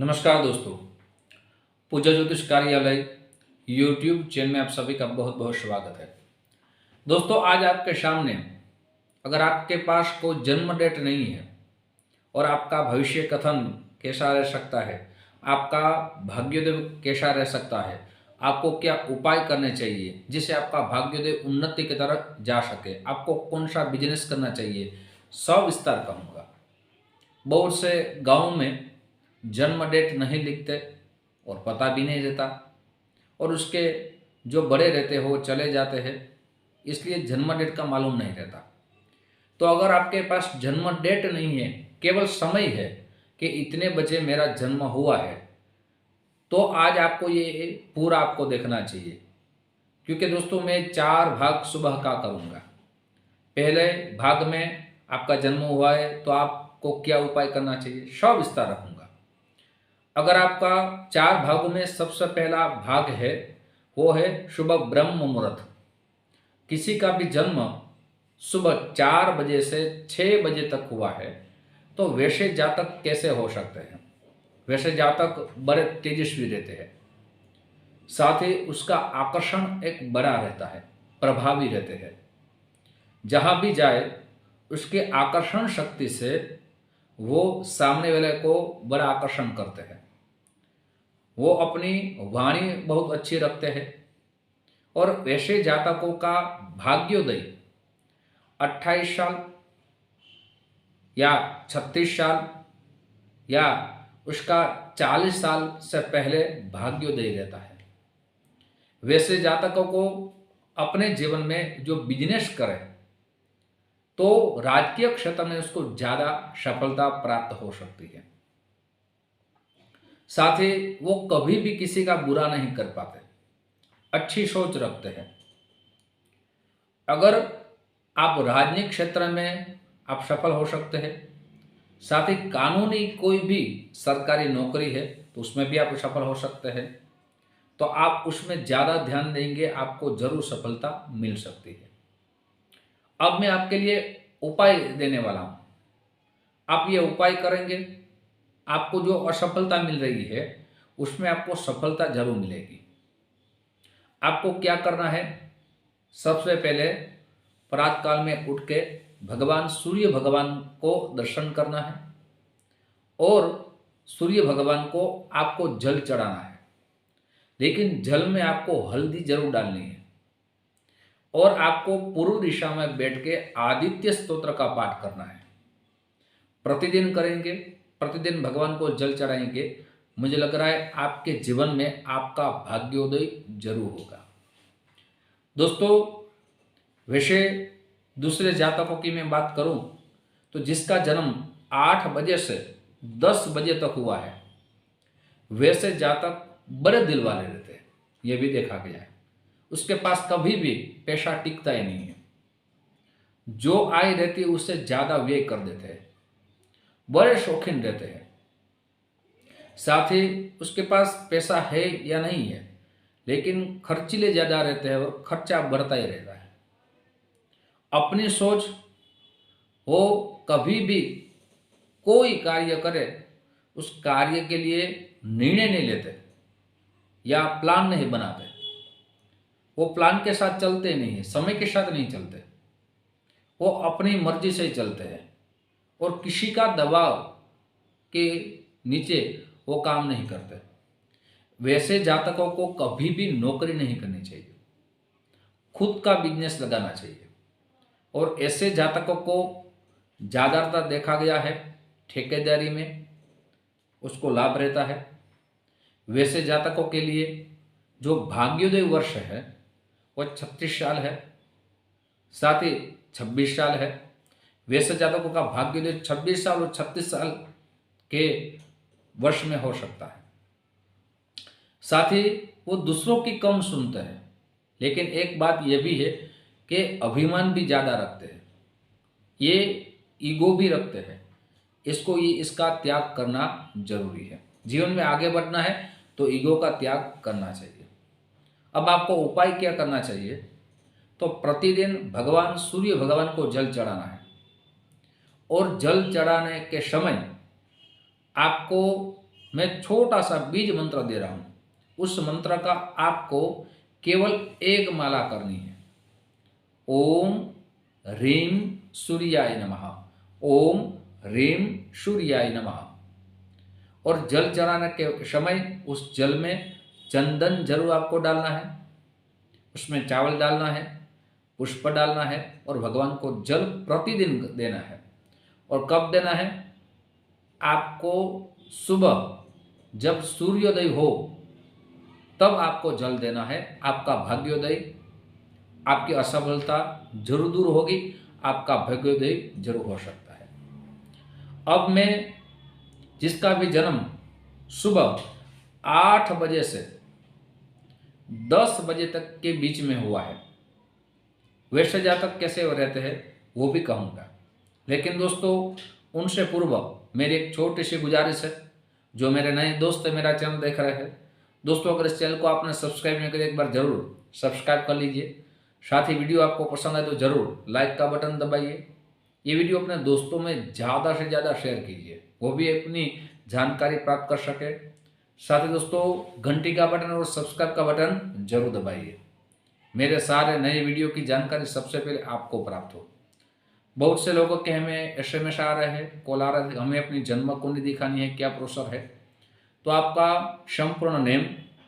नमस्कार दोस्तों, पूजा ज्योतिष कार्यालय यूट्यूब चैनल में आप सभी का बहुत बहुत स्वागत है। दोस्तों, आज आपके सामने अगर आपके पास कोई जन्म डेट नहीं है और आपका भविष्य कथन कैसा रह सकता है, आपका भाग्योदय कैसा रह सकता है, आपको क्या उपाय करने चाहिए जिससे आपका भाग्योदय उन्नति की तरफ जा सके, आपको कौन सा बिजनेस करना चाहिए, सब विस्तार कहूँगा। बहुत से गाँव में जन्म डेट नहीं लिखते और पता भी नहीं रहता, और उसके जो बड़े रहते हैं वो चले जाते हैं, इसलिए जन्म डेट का मालूम नहीं रहता। तो अगर आपके पास जन्म डेट नहीं है, केवल समय है कि इतने बजे मेरा जन्म हुआ है, तो आज आपको ये पूरा आपको देखना चाहिए। क्योंकि दोस्तों, मैं 4 भाग सुबह का करूँगा। पहले भाग में आपका जन्म हुआ है तो आपको क्या उपाय करना चाहिए, सब विस्तार रखूँगा। अगर आपका 4 भागों में सबसे पहला भाग है वो है सुबह ब्रह्म मुहूर्त। किसी का भी जन्म सुबह 4 बजे से 6 बजे तक हुआ है तो वैसे जातक कैसे हो सकते हैं। वैसे जातक बड़े तेजस्वी रहते हैं, साथ ही उसका आकर्षण एक बड़ा रहता है, प्रभावी रहते हैं। जहाँ भी जाए उसके आकर्षण शक्ति से वो सामने वाले को बड़ा आकर्षण करते हैं। वो अपनी वाणी बहुत अच्छी रखते हैं, और वैसे जातकों का भाग्योदय 28 साल या 36 साल या उसका 40 साल से पहले भाग्योदय रहता है। वैसे जातकों को अपने जीवन में जो बिजनेस करे तो राजकीय क्षेत्र में उसको ज़्यादा सफलता प्राप्त हो सकती है। साथ ही वो कभी भी किसी का बुरा नहीं कर पाते, अच्छी सोच रखते हैं। अगर आप राजनीतिक क्षेत्र में आप सफल हो सकते हैं, साथ ही कानूनी कोई भी सरकारी नौकरी है तो उसमें भी आप सफल हो सकते हैं। तो आप उसमें ज़्यादा ध्यान देंगे, आपको जरूर सफलता मिल सकती है। अब मैं आपके लिए उपाय देने वाला हूँ। आप ये उपाय करेंगे, आपको जो असफलता मिल रही है उसमें आपको सफलता जरूर मिलेगी। आपको क्या करना है, सबसे पहले प्रातःकाल में उठ के भगवान सूर्य भगवान को दर्शन करना है, और सूर्य भगवान को आपको जल चढ़ाना है। लेकिन जल में आपको हल्दी जरूर डालनी है, और आपको पूर्व दिशा में बैठ के आदित्य स्तोत्र का पाठ करना है। प्रतिदिन करेंगे, प्रतिदिन भगवान को जल चढ़ाएंगे, मुझे लग रहा है आपके जीवन में आपका भाग्योदय जरूर होगा। दोस्तों, वैसे दूसरे जातकों की मैं बात करूं तो जिसका जन्म 8 बजे से 10 बजे तक हुआ है, वैसे जातक बड़े दिल वाले रहते हैं, यह भी देखा गया है। उसके पास कभी भी पैसा टिकता ही नहीं है, जो आय रहती है उससे ज़्यादा व्यय कर देते हैं, बड़े शौकीन रहते हैं। साथ ही उसके पास पैसा है या नहीं है, लेकिन खर्चीले ज़्यादा रहते हैं और खर्चा बढ़ता ही रहता है। अपनी सोच, वो कभी भी कोई कार्य करे उस कार्य के लिए निर्णय नहीं लेते या प्लान नहीं बनाते। वो प्लान के साथ चलते नहीं है, समय के साथ नहीं चलते, वो अपनी मर्जी से ही चलते हैं, और किसी का दबाव के नीचे वो काम नहीं करते। वैसे जातकों को कभी भी नौकरी नहीं करनी चाहिए, खुद का बिजनेस लगाना चाहिए। और ऐसे जातकों को ज़्यादातर देखा गया है ठेकेदारी में उसको लाभ रहता है। वैसे जातकों के लिए जो भाग्योदय वर्ष है वो 36 साल है, साथ ही 26 साल है। वैसे जातकों का भाग्योदय 26 साल और 36 साल के वर्ष में हो सकता है। साथ ही वो दूसरों की कम सुनते हैं, लेकिन एक बात यह भी है कि अभिमान भी ज़्यादा रखते हैं, ये ईगो भी रखते हैं। इसका त्याग करना जरूरी है। जीवन में आगे बढ़ना है तो ईगो का त्याग करना चाहिए। अब आपको उपाय क्या करना चाहिए, तो प्रतिदिन भगवान सूर्य भगवान को जल चढ़ाना है, और जल चढ़ाने के समय आपको मैं छोटा सा बीज मंत्र दे रहा हूं, उस मंत्र का आपको केवल एक माला करनी है। ओम ह्रीम सूर्याय नमः, ओम ह्रीम सूर्याय नमः। और जल चढ़ाने के समय उस जल में चंदन जरूर आपको डालना है, उसमें चावल डालना है, पुष्प डालना है और भगवान को जल प्रतिदिन देना है। और कब देना है? आपको सुबह जब सूर्योदय हो तब आपको जल देना है। आपका भाग्योदय, आपकी असफलता जरूर दूर होगी, आपका भाग्योदय जरूर हो सकता है। अब मैं जिसका भी जन्म सुबह 8 बजे से 10 बजे तक के बीच में हुआ है, वैसे जातक कैसे रहते हैं वो भी कहूँगा। लेकिन दोस्तों, उनसे पूर्व मेरी एक छोटी सी गुजारिश है। जो मेरे नए दोस्त है, मेरा चैनल देख रहे हैं, दोस्तों अगर इस चैनल को आपने सब्सक्राइब नहीं किया, एक बार जरूर सब्सक्राइब कर लीजिए। साथ ही वीडियो आपको पसंद आए तो जरूर लाइक का बटन दबाइए। ये वीडियो अपने दोस्तों में ज़्यादा से ज़्यादा शेयर कीजिए, वो भी अपनी जानकारी प्राप्त कर सके। साथ ही दोस्तों घंटी का बटन और सब्सक्राइब का बटन जरूर दबाइए, मेरे सारे नए वीडियो की जानकारी सबसे पहले आपको प्राप्त हो। बहुत से लोगों के हमें SMS आ रहे हैं, कॉल आ रहे थे, हमें अपनी जन्म कुंडली दिखानी है, क्या प्रोसेस है। तो आपका संपूर्ण नेम,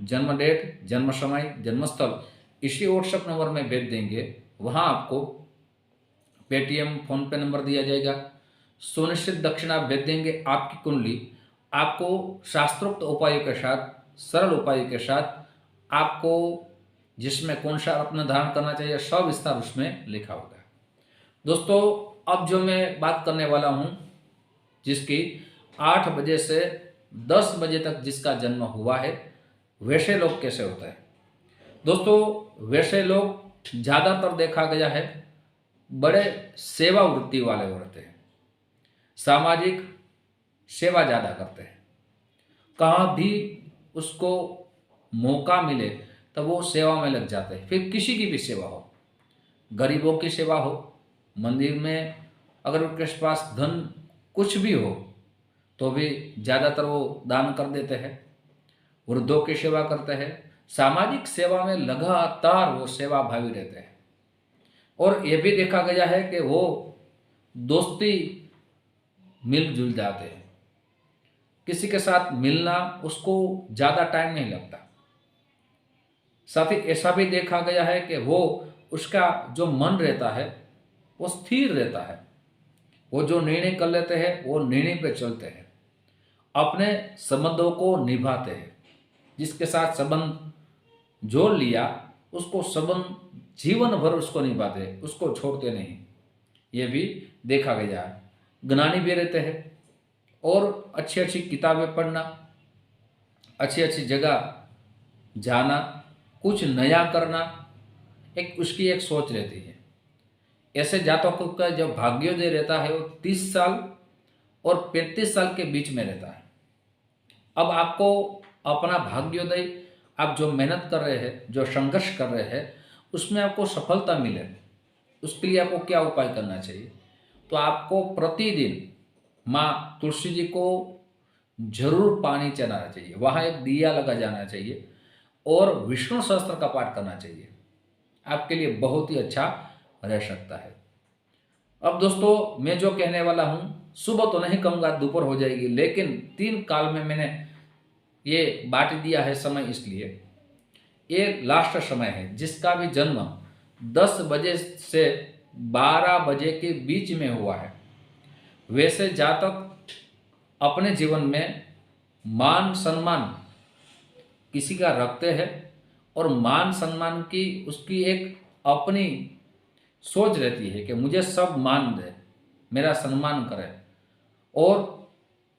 जन्म डेट, जन्म समय, जन्मस्थल इसी व्हाट्सएप नंबर में भेज देंगे। वहाँ आपको पेटीएम, फोनपे नंबर दिया जाएगा। सुनिश्चित दक्षिणा भेज देंगे। आपकी कुंडली आपको शास्त्रोक्त उपायों के साथ, सरल उपायों के साथ, आपको जिसमें कौन सा रत्न धारण करना चाहिए सब विस्तार उसमें लिखा होगा। दोस्तों अब जो मैं बात करने वाला हूं, जिसकी 8 बजे से 10 बजे तक जिसका जन्म हुआ है, वैसे लोग कैसे होता है। दोस्तों वैसे लोग ज़्यादातर देखा गया है बड़े सेवा वृत्ति वाले होते हैं, सामाजिक सेवा ज़्यादा करते हैं। कहाँ भी उसको मौका मिले तब वो सेवा में लग जाते हैं। फिर किसी की भी सेवा हो, गरीबों की सेवा हो, मंदिर में अगर उनके पास धन कुछ भी हो तो भी ज़्यादातर वो दान कर देते हैं, वृद्धों की सेवा करते हैं, सामाजिक सेवा में लगातार वो सेवा भावी रहते हैं। और ये भी देखा गया है कि वो दोस्ती मिलजुल जाते हैं, किसी के साथ मिलना उसको ज़्यादा टाइम नहीं लगता। साथ ही ऐसा भी देखा गया है कि वो उसका जो मन रहता है वो स्थिर रहता है, वो जो निर्णय कर लेते हैं वो निर्णय पे चलते हैं, अपने संबंधों को निभाते हैं। जिसके साथ संबंध जोड़ लिया उसको संबंध जीवन भर उसको निभाते हैं, उसको छोड़ते नहीं। ये भी देखा गया है। ज्ञानी भी रहते हैं और अच्छी अच्छी किताबें पढ़ना, अच्छी अच्छी जगह जाना, कुछ नया करना, एक उसकी एक सोच रहती है। ऐसे जातकों का जब भाग्योदय रहता है वो 30 साल और 35 साल के बीच में रहता है। अब आपको अपना भाग्योदय, आप जो मेहनत कर रहे हैं, जो संघर्ष कर रहे हैं, उसमें आपको सफलता मिले, उसके लिए आपको क्या उपाय करना चाहिए। तो आपको प्रतिदिन माँ तुलसी जी को जरूर पानी चढ़ाना चाहिए, वहाँ एक दिया लगा जाना चाहिए और विष्णु सहस्त्र का पाठ करना चाहिए। आपके लिए बहुत ही अच्छा रह सकता है। अब दोस्तों मैं जो कहने वाला हूँ, सुबह तो नहीं कहूँगा, दोपहर हो जाएगी, लेकिन 3 काल में मैंने ये बांट दिया है समय, इसलिए ये लास्ट समय है। जिसका भी जन्म 10 बजे से 12 बजे के बीच में हुआ है, वैसे जातक अपने जीवन में मान सम्मान किसी का रखते हैं और मान सम्मान की उसकी एक अपनी सोच रहती है कि मुझे सब मान दे, मेरा सम्मान करे, और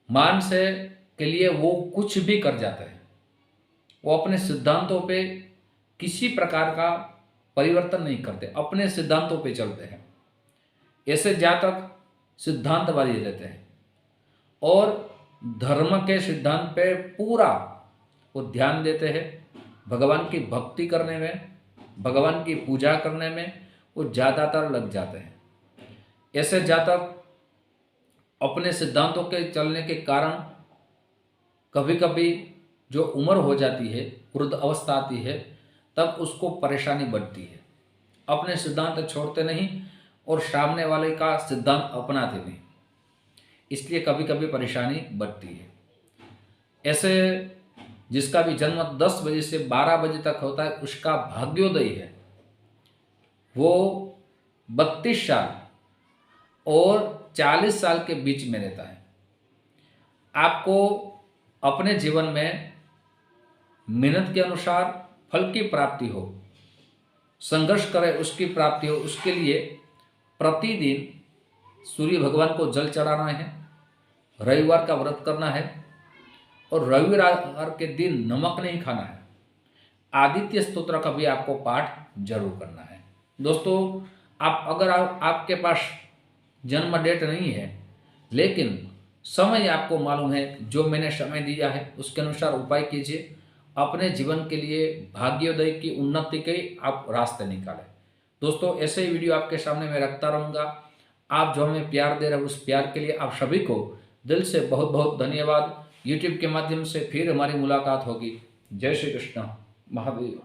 मान से के लिए वो कुछ भी कर जाते हैं। वो अपने सिद्धांतों पे किसी प्रकार का परिवर्तन नहीं करते, अपने सिद्धांतों पे चलते हैं। ऐसे जातक सिद्धांतवादी रहते हैं और धर्म के सिद्धांत पे पूरा वो ध्यान देते हैं। भगवान की भक्ति करने में, भगवान की पूजा करने में वो ज़्यादातर लग जाते हैं। ऐसे जातक अपने सिद्धांतों के चलने के कारण कभी कभी जो उम्र हो जाती है, वृद्ध अवस्था आती है, तब उसको परेशानी बढ़ती है। अपने सिद्धांत छोड़ते नहीं और सामने वाले का सिद्धांत अपनाते नहीं, इसलिए कभी कभी परेशानी बढ़ती है। ऐसे जिसका भी जन्म 10 बजे से 12 बजे तक होता है, उसका भाग्योदय है वो 32 साल और 40 साल के बीच में रहता है। आपको अपने जीवन में मेहनत के अनुसार फल की प्राप्ति हो, संघर्ष करें उसकी प्राप्ति हो, उसके लिए प्रतिदिन सूर्य भगवान को जल चढ़ाना है, रविवार का व्रत करना है और रविवार के दिन नमक नहीं खाना है। आदित्य स्तोत्र का भी आपको पाठ जरूर करना है। दोस्तों, अगर आपके पास जन्म डेट नहीं है लेकिन समय आपको मालूम है, जो मैंने समय दिया है उसके अनुसार उपाय कीजिए। अपने जीवन के लिए भाग्योदय की उन्नति के आप रास्ते निकालें। दोस्तों, ऐसे ही वीडियो आपके सामने मैं रखता रहूँगा। आप जो हमें प्यार दे रहे हैं उस प्यार के लिए आप सभी को दिल से बहुत बहुत धन्यवाद। यूट्यूब के माध्यम से फिर हमारी मुलाकात होगी। जय श्री कृष्ण महादेव।